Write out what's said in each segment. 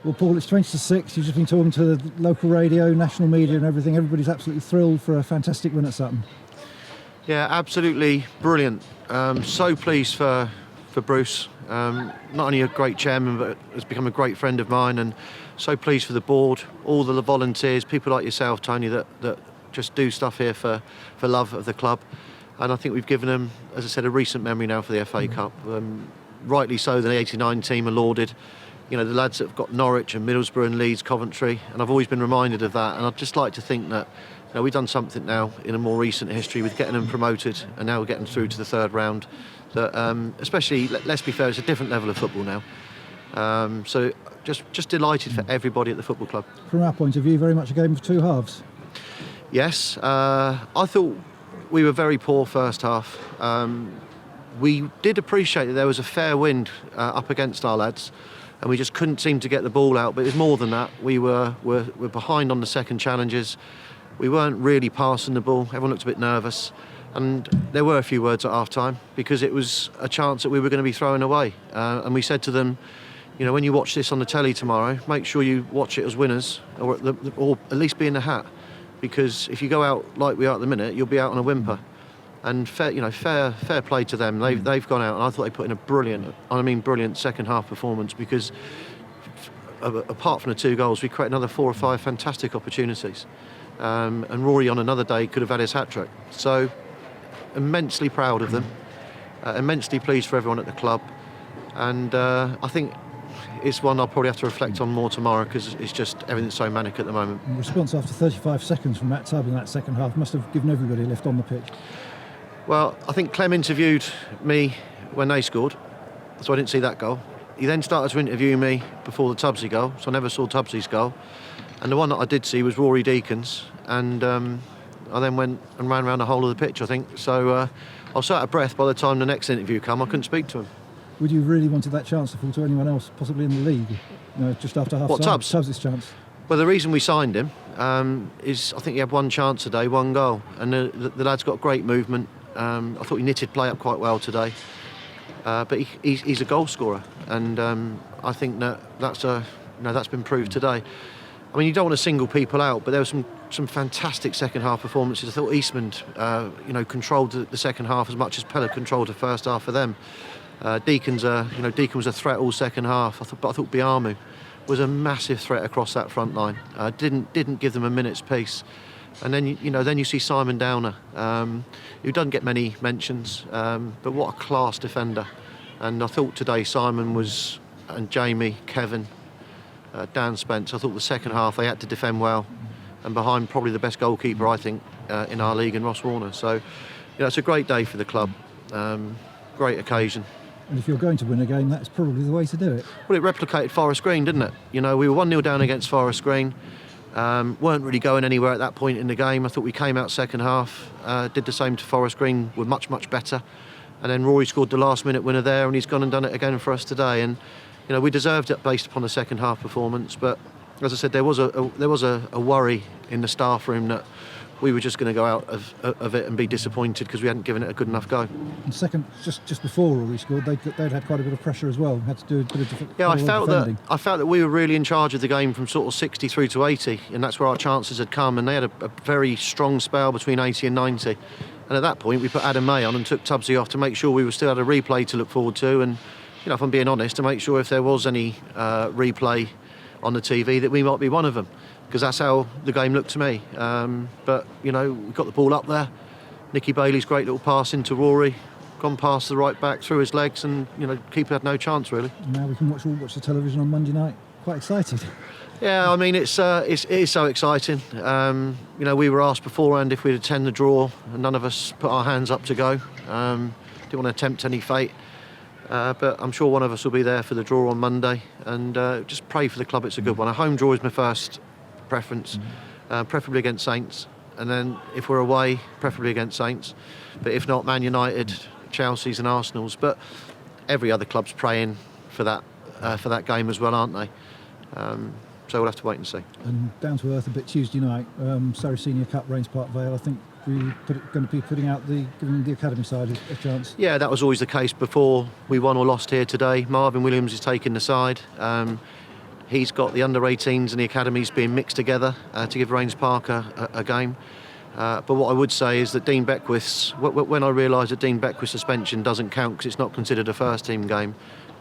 Well, Paul, it's 20 to 6. You've just been talking to the local radio, national media and everything. Everybody's absolutely thrilled for a fantastic win at Sutton. Yeah, absolutely brilliant. So pleased for Bruce. Not only a great chairman, but has become a great friend of mine, and so pleased for the board, all the volunteers, people like yourself, Tony, that just do stuff here for love of the club. And I think we've given them, as I said, a recent memory now for the FA Cup. Rightly so, the 89 team are lauded. You know, the lads that have got Norwich and Middlesbrough and Leeds, Coventry, and I've always been reminded of that. And I'd just like to think that, you know, we've done something now in a more recent history with getting them promoted, and now we're getting through to the third round. That, especially, let's be fair, it's a different level of football now. So just delighted for everybody at the football club. From our point of view, very much a game of two halves. Yes, I thought we were very poor first half. We did appreciate that there was a fair wind up against our lads, and we just couldn't seem to get the ball out. But it was more than that. We were behind on the second challenges. We weren't really passing the ball. Everyone looked a bit nervous. And there were a few words at half-time because it was a chance that we were going to be throwing away. And we said to them, you know, when you watch this on the telly tomorrow, make sure you watch it as winners, or at least be in the hat. Because if you go out like we are at the minute, you'll be out on a whimper. And fair play to them. They've gone out, and I thought they put in a brilliant second half performance, because apart from the 2 goals, we created another 4 or 5 fantastic opportunities. And Rory on another day could have had his hat-trick. So immensely proud of them, immensely pleased for everyone at the club. And I think it's one I'll probably have to reflect on more tomorrow, because it's just everything's so manic at the moment. The response after 35 seconds from Matt Tubb in that second half must have given everybody a lift on the pitch. Well, I think Clem interviewed me when they scored, so I didn't see that goal. He then started to interview me before the Tubbsy goal, so I never saw Tubbsy's goal. And the one that I did see was Rory Deacon's, and I then went and ran around the whole of the pitch, I think. So I was so out of breath by the time the next interview came, I couldn't speak to him. Would you really wanted that chance to fall to anyone else, possibly in the league, just after half-time? What, Tubbs? Tubbs' chance. Well, the reason we signed him is I think he had one chance today, 1 goal. And the lad's got great movement. I thought he knitted play up quite well today. But he's a goal scorer. And I think that's been proved today. I mean, you don't want to single people out, but there were some fantastic second half performances. I thought Eastman, controlled the second half as much as Pella controlled the first half for them. Deacon was a threat all second half. I thought Biamu was a massive threat across that front line. Didn't give them a minute's peace. And then you see Simon Downer, who doesn't get many mentions, but what a class defender. And I thought today Simon and Jamie, Kevin, Dan Spence, I thought the second half they had to defend well, and behind probably the best goalkeeper I think in our league, in Ross Warner. So it's a great day for the club, great occasion. And if you're going to win a game, that's probably the way to do it. Well, it replicated Forest Green, didn't it? We were 1-0 down against Forest Green, weren't really going anywhere at that point in the game. I thought we came out second half, did the same to Forest Green, were much better, and then Rory scored the last minute winner there, and he's gone and done it again for us today. And we deserved it based upon the second half performance, but as I said, there was a worry in the staff room that we were just going to go out of it and be disappointed because we hadn't given it a good enough go. And second, just before Rory scored, they'd had quite a bit of pressure as well. Had to do a bit of defending. Yeah, I felt that we were really in charge of the game from sort of 60 through to 80, and that's where our chances had come. And they had a very strong spell between 80 and 90. And at that point, we put Adam May on and took Tubbsy off to make sure we still had a replay to look forward to. And if I'm being honest, to make sure if there was any replay on the TV that we might be one of them, because that's how the game looked to me. But we got the ball up there. Nicky Bailey's great little pass into Rory, gone past the right back through his legs, and keeper had no chance really. Now we can watch the television on Monday night. Quite excited. Yeah, I mean it is so exciting. We were asked beforehand if we'd attend the draw, and none of us put our hands up to go. Didn't want to tempt any fate. But I'm sure one of us will be there for the draw on Monday, and just pray for the club. It's a good one. A home draw is my first preference, preferably against Saints, and then if we're away, preferably against Saints, but if not, Man United, Chelsea's and Arsenal's. But every other club's praying for that game as well, aren't they? So we'll have to wait and see. And down to earth a bit Tuesday night, Surrey Senior Cup, Rains Park Vale. I think we're going to be giving the academy side a chance. Yeah, that was always the case before we won or lost here today. Marvin Williams is taking the side. He's got the under-18s and the academies being mixed together to give Rains Park a game. But what I would say is that Dean Beckwith's, when I realised that Dean Beckwith's suspension doesn't count because it's not considered a first-team game,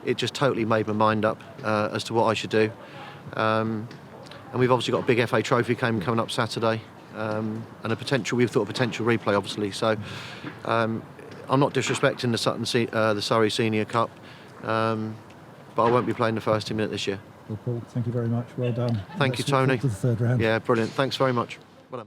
it just totally made my mind up as to what I should do. And we've obviously got a big FA Trophy game coming up Saturday, and we've thought a potential replay, obviously. So I'm not disrespecting the Surrey Senior Cup, but I won't be playing the first team in it this year. Well, Paul, thank you very much. Well done. Thank you, Let's look Tony. forward to the third round. Yeah, brilliant. Thanks very much.